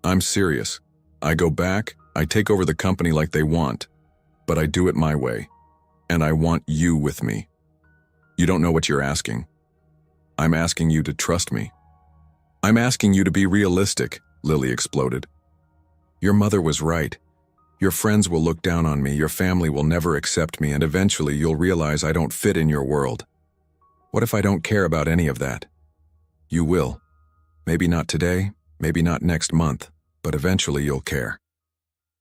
I'm serious. I go back, I take over the company like they want, but I do it my way. And I want you with me. You don't know what you're asking. I'm asking you to trust me. I'm asking you to be realistic, Lily exploded. Your mother was right. Your friends will look down on me, your family will never accept me, and eventually you'll realize I don't fit in your world. What if I don't care about any of that? You will. Maybe not today, maybe not next month, But eventually you'll care.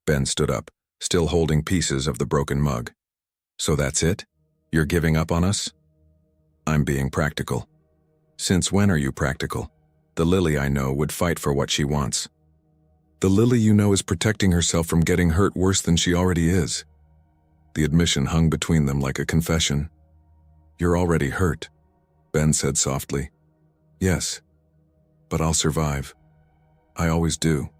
Ben stood up, still holding pieces of the broken mug. So that's it? You're giving up on us? I'm being practical. Since when are you practical? The Lily I know would fight for what she wants. The Lily you know is protecting herself from getting hurt worse than she already is. The admission hung between them like a confession. You're already hurt, Ben said softly. Yes, but I'll survive. I always do.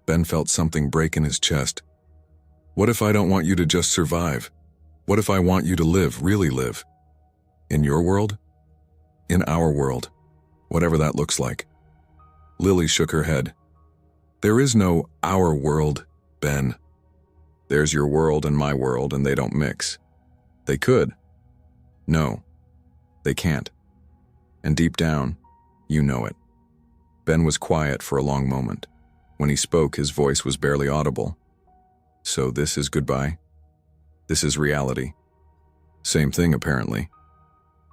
Ben felt something break in his chest. What if I don't want you to just survive? What if I want you to live, really live? In your world? In our world, whatever that looks like. Lily shook her head. There is no our world, Ben. There's your world and my world, and they don't mix. They could. No, they can't. And deep down, you know it. Ben was quiet for a long moment. When he spoke, his voice was barely audible. So this is goodbye? This is reality. Same thing, apparently.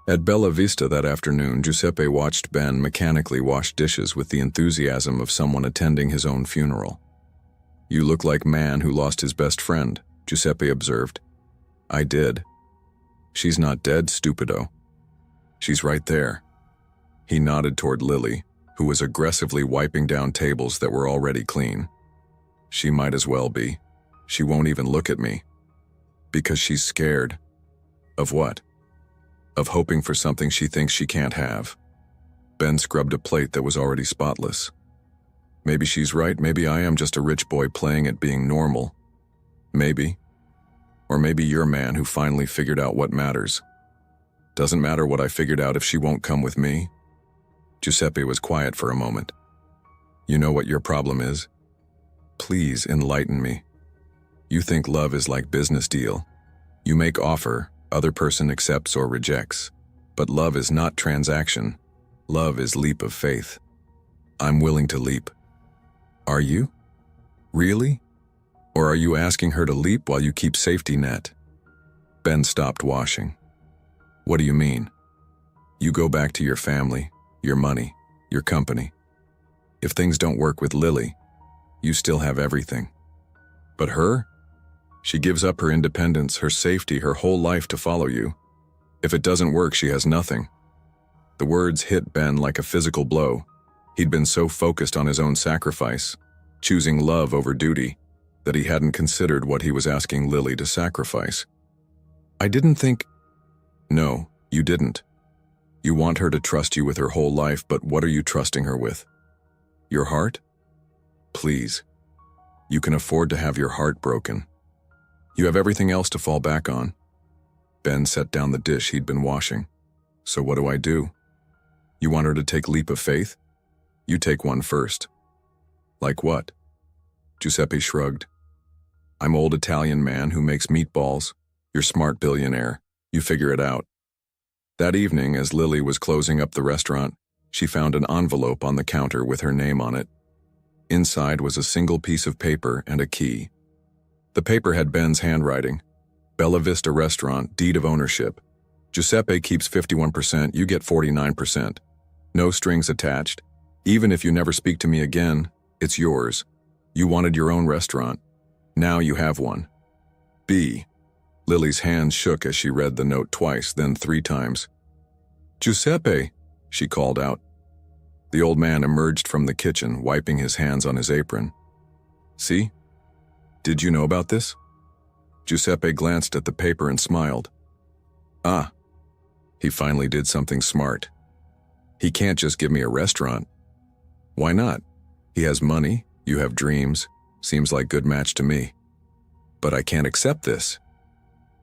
At Bella Vista that afternoon, Giuseppe watched Ben mechanically wash dishes with the enthusiasm of someone attending his own funeral. You look like man who lost his best friend, Giuseppe observed. I did. She's not dead, stupido. She's right there. He nodded toward Lily, who was aggressively wiping down tables that were already clean. She might as well be. She won't even look at me. Because she's scared. Of what? Of hoping for something she thinks she can't have. Ben scrubbed a plate that was already spotless. Maybe she's right, maybe I am just a rich boy playing at being normal. Maybe. Or maybe you're a man who finally figured out what matters. Doesn't matter what I figured out if she won't come with me. Giuseppe was quiet for a moment. You know what your problem is? Please enlighten me. You think love is like business deal. You make offer, other person accepts or rejects. But love is not transaction. Love is leap of faith. I'm willing to leap. Are you? Really? Or are you asking her to leap while you keep safety net? Ben stopped washing. What do you mean? You go back to your family, your money, your company. If things don't work with Lily, you still have everything. But her? She gives up her independence, her safety, her whole life to follow you. If it doesn't work, she has nothing. The words hit Ben like a physical blow. He'd been so focused on his own sacrifice, choosing love over duty, that he hadn't considered what he was asking Lily to sacrifice. I didn't think... No, you didn't. You want her to trust you with her whole life, but what are you trusting her with? Your heart? Please. You can afford to have your heart broken. You have everything else to fall back on. Ben set down the dish he'd been washing. So what do? You want her to take leap of faith? You take one first. Like what? Giuseppe shrugged. I'm old Italian man who makes meatballs. You're smart billionaire. You figure it out. That evening, as Lily was closing up the restaurant, she found an envelope on the counter with her name on it. Inside was a single piece of paper and a key. The paper had Ben's handwriting. Bella Vista Restaurant, deed of ownership. Giuseppe keeps 51%, you get 49%. No strings attached. Even if you never speak to me again, it's yours. You wanted your own restaurant. Now you have one. B. Lily's hands shook as she read the note twice, then 3 times. Giuseppe, she called out. The old man emerged from the kitchen, wiping his hands on his apron. See? Did you know about this? Giuseppe glanced at the paper and smiled. Ah. He finally did something smart. He can't just give me a restaurant. Why not? He has money, you have dreams, seems like good match to me. But I can't accept this.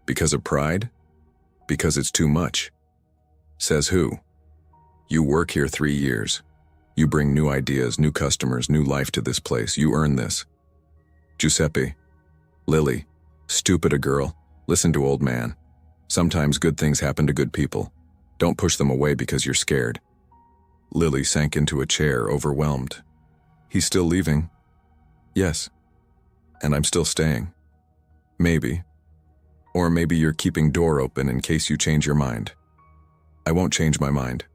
Because of pride? Because it's too much. Says who? You work here 3 years. You bring new ideas, new customers, new life to this place. You earn this. Giuseppe. Lily. Stupid a girl. Listen to old man. Sometimes good things happen to good people. Don't push them away because you're scared. Lily sank into a chair, overwhelmed. He's still leaving? Yes. And I'm still staying. Maybe. Or maybe you're keeping door open in case you change your mind. I won't change my mind.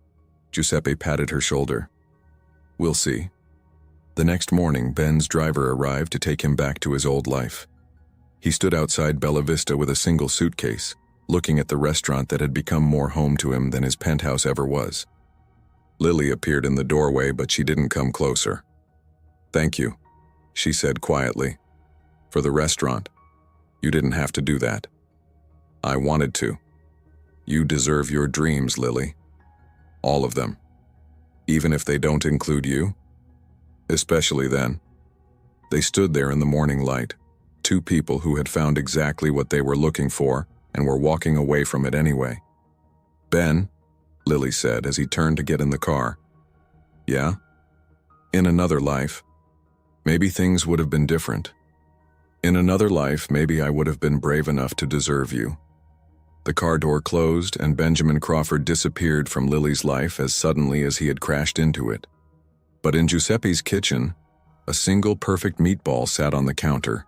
Giuseppe patted her shoulder. We'll see. The next morning, Ben's driver arrived to take him back to his old life. He stood outside Bella Vista with a single suitcase, looking at the restaurant that had become more home to him than his penthouse ever was. Lily appeared in the doorway, but she didn't come closer. "Thank you," she said quietly. "For the restaurant. You didn't have to do that. I wanted to. You deserve your dreams, Lily. All of them. Even if they don't include you. Especially then." They stood there in the morning light, two people who had found exactly what they were looking for and were walking away from it anyway. "Ben," Lily said as he turned to get in the car. "Yeah? In another life, maybe things would have been different. In another life, maybe I would have been brave enough to deserve you." The car door closed and Benjamin Crawford disappeared from Lily's life as suddenly as he had crashed into it. But in Giuseppe's kitchen, a single perfect meatball sat on the counter,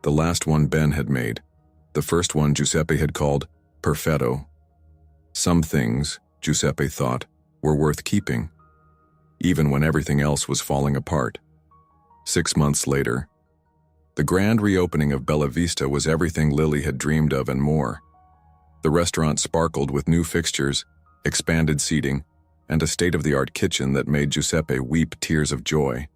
the last one Ben had made, the first one Giuseppe had called perfetto. Some things, Giuseppe thought, were worth keeping, even when everything else was falling apart. 6 months later, the grand reopening of Bella Vista was everything Lily had dreamed of and more. The restaurant sparkled with new fixtures, expanded seating, and a state-of-the-art kitchen that made Giuseppe weep tears of joy.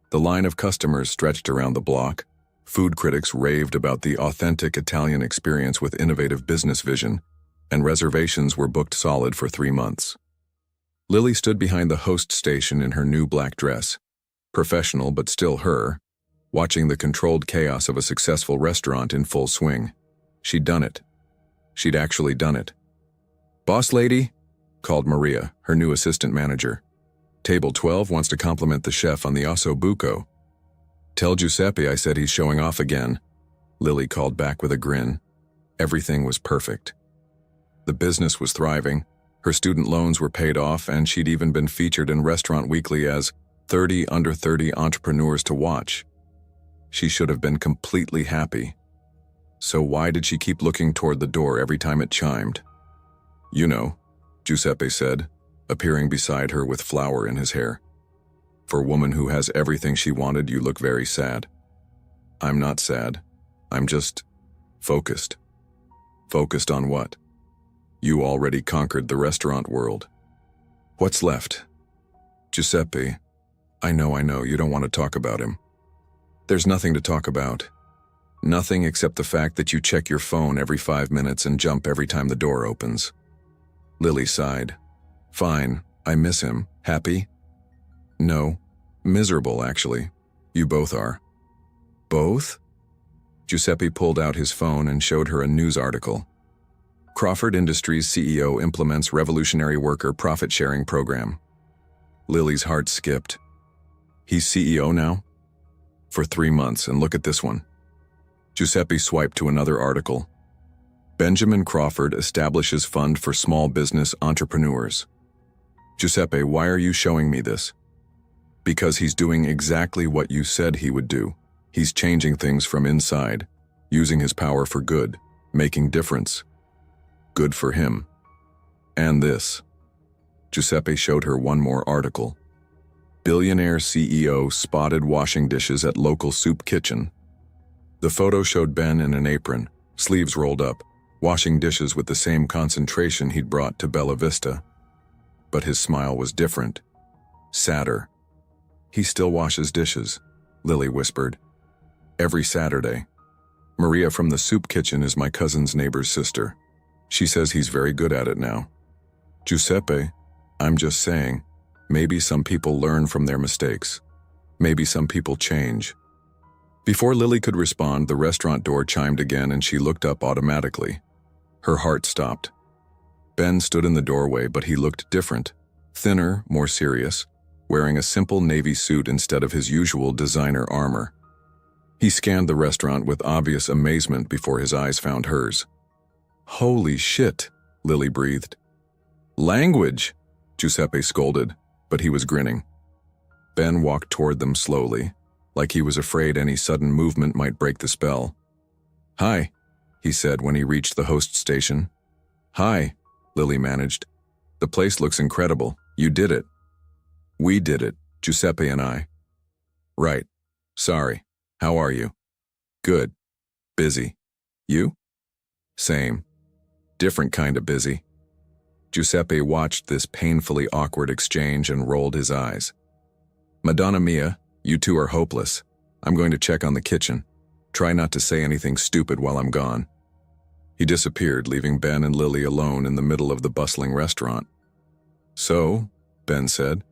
The line of customers stretched around the block. Food critics raved about the authentic Italian experience with innovative business vision, and reservations were booked solid for 3 months. Lily stood behind the host station in her new black dress, professional but still her, watching the controlled chaos of a successful restaurant in full swing. She'd done it. She'd actually done it. "Boss lady," called Maria, her new assistant manager. "Table 12 wants to compliment the chef on the osso buco." "Tell Giuseppe I said he's showing off again," Lily called back with a grin. Everything was perfect. The business was thriving, her student loans were paid off, and she'd even been featured in Restaurant Weekly as 30 under 30 entrepreneurs to watch. She should have been completely happy. So why did she keep looking toward the door every time it chimed? "You know," Giuseppe said, appearing beside her with flour in his hair. "For a woman who has everything she wanted, you look very sad." "I'm not sad. I'm just focused." "Focused on what?" "You already conquered the restaurant world. What's left?" "Giuseppe, I know, you don't want to talk about him." "There's nothing to talk about. Nothing except the fact that you check your phone every 5 minutes and jump every time the door opens." Lily sighed. "Fine, I miss him. Happy?" "No. Miserable, actually. You both are." "Both?" Giuseppe pulled out his phone and showed her a news article. "Crawford Industries CEO implements revolutionary worker profit-sharing program." Lily's heart skipped. "He's CEO now?" "For 3 months, and look at this one." Giuseppe swiped to another article. "Benjamin Crawford establishes fund for small business entrepreneurs." "Giuseppe, why are you showing me this?" "Because he's doing exactly what you said he would do. He's changing things from inside, using his power for good, making difference. Good for him. And this." Giuseppe showed her one more article. "Billionaire CEO spotted washing dishes at local soup kitchen." The photo showed Ben in an apron, sleeves rolled up, washing dishes with the same concentration he'd brought to Bella Vista. But his smile was different, sadder. "He still washes dishes," Lily whispered. "Every Saturday. Maria from the soup kitchen is my cousin's neighbor's sister. She says he's very good at it now." "Giuseppe, I'm just saying, maybe some people learn from their mistakes. Maybe some people change." Before Lily could respond, the restaurant door chimed again and she looked up automatically. Her heart stopped. Ben stood in the doorway, but he looked different. Thinner, more serious, wearing a simple navy suit instead of his usual designer armor. He scanned the restaurant with obvious amazement before his eyes found hers. "Holy shit," Lily breathed. "Language," Giuseppe scolded, but he was grinning. Ben walked toward them slowly, like he was afraid any sudden movement might break the spell. "Hi," he said when he reached the host station. "Hi," Lily managed. "The place looks incredible. You did it." "We did it, Giuseppe and I." Right. Sorry. How are you? Good. Busy. You? Same. Different kind of busy. Giuseppe watched this painfully awkward exchange and rolled his eyes. Madonna mia, you two are hopeless. I'm going to check on the kitchen. Try not to say anything stupid while I'm gone. He disappeared, leaving Ben and Lily alone in the middle of the bustling restaurant. So, Ben said,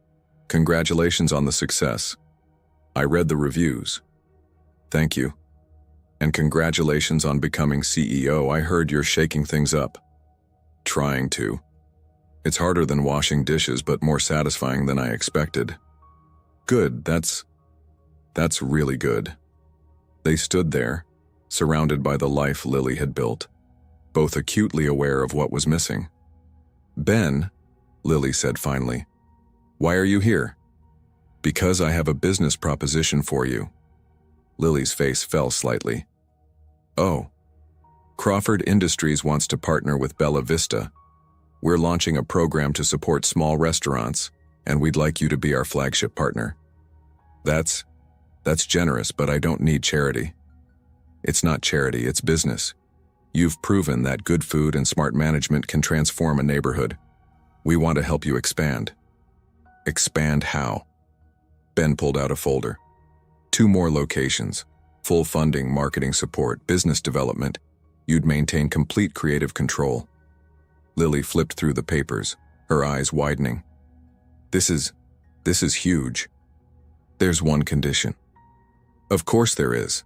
congratulations on the success. I read the reviews. Thank you. And congratulations on becoming CEO. I heard you're shaking things up. Trying to. It's harder than washing dishes, but more satisfying than I expected. Good, that's really good. They stood there, surrounded by the life Lily had built, both acutely aware of what was missing. Ben, Lily said finally, why are you here? Because I have a business proposition for you. Lily's face fell slightly. Oh. Crawford Industries wants to partner with Bella Vista. We're launching a program to support small restaurants, and we'd like you to be our flagship partner. That's generous, but I don't need charity. It's not charity, it's business. You've proven that good food and smart management can transform a neighborhood. We want to help you expand. Expand how? Ben pulled out a folder. 2 more locations, full funding, marketing support, business development. You'd maintain complete creative control. Lily flipped through the papers, her eyes widening. This is huge. There's one condition. Of course there is.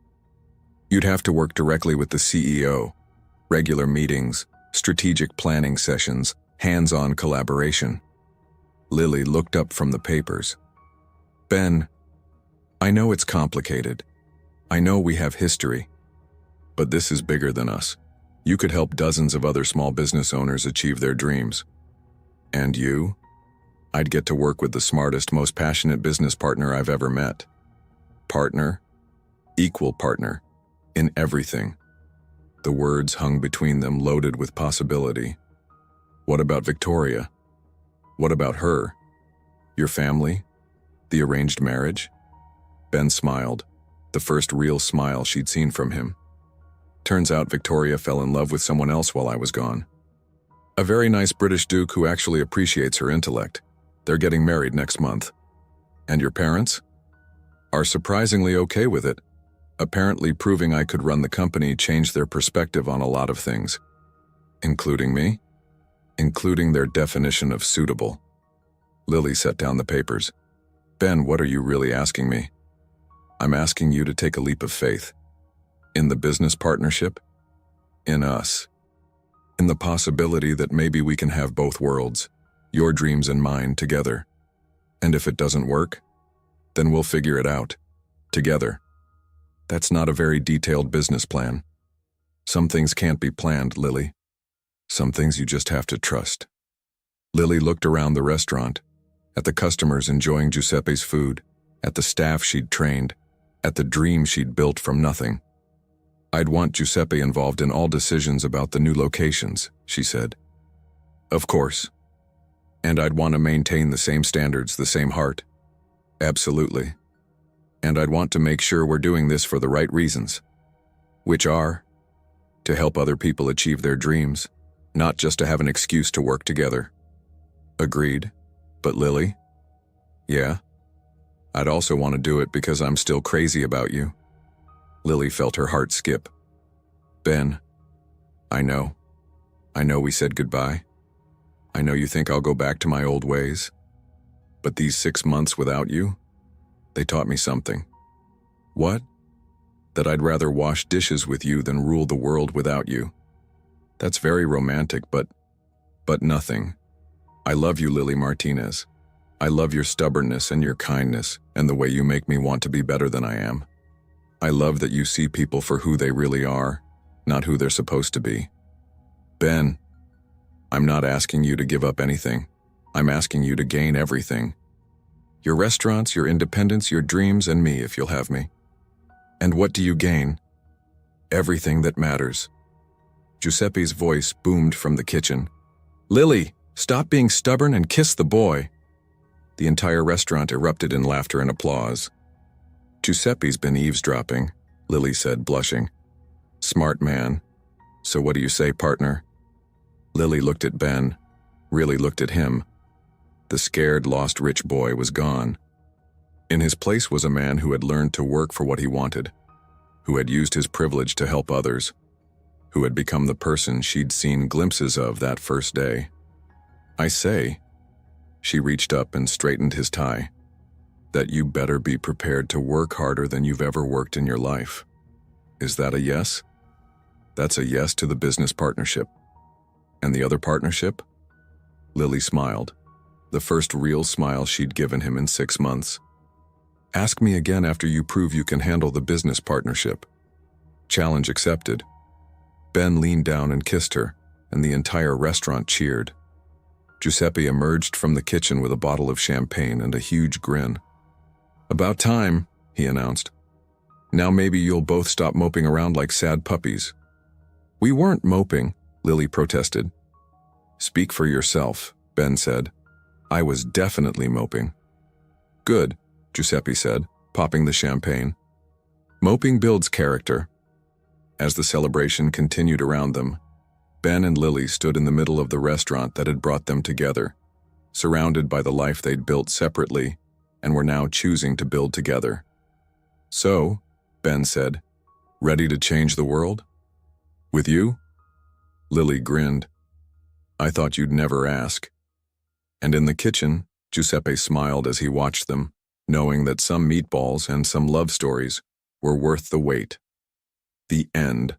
You'd have to work directly with the CEO. Regular meetings, strategic planning sessions, hands-on collaboration. Lily looked up from the papers. Ben, I know it's complicated. I know we have history. But this is bigger than us. You could help dozens of other small business owners achieve their dreams. And you? I'd get to work with the smartest, most passionate business partner I've ever met. Partner? Equal partner. In everything. The words hung between them, loaded with possibility. What about Victoria? What about her? Your family? The arranged marriage? Ben smiled, the first real smile she'd seen from him. Turns out Victoria fell in love with someone else while I was gone. A very nice British duke who actually appreciates her intellect. They're getting married next month. And your parents? Are surprisingly okay with it. Apparently proving I could run the company changed their perspective on a lot of things. Including me? Including their definition of suitable. Lily set down the papers. Ben, what are you really asking me? I'm asking you to take a leap of faith. In the business partnership? In us. In the possibility that maybe we can have both worlds, your dreams and mine, together. And if it doesn't work, then we'll figure it out. Together. That's not a very detailed business plan. Some things can't be planned, Lily. Some things you just have to trust. Lily looked around the restaurant, at the customers enjoying Giuseppe's food, at the staff she'd trained, at the dream she'd built from nothing. I'd want Giuseppe involved in all decisions about the new locations, she said. Of course. And I'd want to maintain the same standards, the same heart. Absolutely. And I'd want to make sure we're doing this for the right reasons. Which are, to help other people achieve their dreams, not just to have an excuse to work together. Agreed. But Lily? Yeah? I'd also want to do it because I'm still crazy about you. Lily felt her heart skip. Ben, I know. I know we said goodbye. I know you think I'll go back to my old ways. But these 6 months without you, they taught me something. What? That I'd rather wash dishes with you than rule the world without you. That's very romantic, but nothing. I love you, Lily Martinez. I love your stubbornness and your kindness and the way you make me want to be better than I am. I love that you see people for who they really are, not who they're supposed to be. Ben, I'm not asking you to give up anything. I'm asking you to gain everything. Your restaurants, your independence, your dreams, and me if you'll have me. And what do you gain? Everything that matters. Giuseppe's voice boomed from the kitchen. Lily, stop being stubborn and kiss the boy. The entire restaurant erupted in laughter and applause. Giuseppe's been eavesdropping, Lily said, blushing. Smart man. So what do you say, partner? Lily looked at Ben, really looked at him. The scared, lost rich boy was gone. In his place was a man who had learned to work for what he wanted, who had used his privilege to help others, who had become the person she'd seen glimpses of that first day. I say, she reached up and straightened his tie, that you better be prepared to work harder than you've ever worked in your life. Is that a yes? That's a yes to the business partnership. And the other partnership? Lily smiled, the first real smile she'd given him in 6 months. Ask me again after you prove you can handle the business partnership. Challenge accepted. Ben leaned down and kissed her, and the entire restaurant cheered. Giuseppe emerged from the kitchen with a bottle of champagne and a huge grin. About time, he announced. Now maybe you'll both stop moping around like sad puppies. We weren't moping, Lily protested. Speak for yourself, Ben said. I was definitely moping. Good, Giuseppe said, popping the champagne. Moping builds character. As the celebration continued around them, Ben and Lily stood in the middle of the restaurant that had brought them together, surrounded by the life they'd built separately and were now choosing to build together. So, Ben said, ready to change the world? With you? Lily grinned. I thought you'd never ask. And in the kitchen, Giuseppe smiled as he watched them, knowing that some meatballs and some love stories were worth the wait. The end.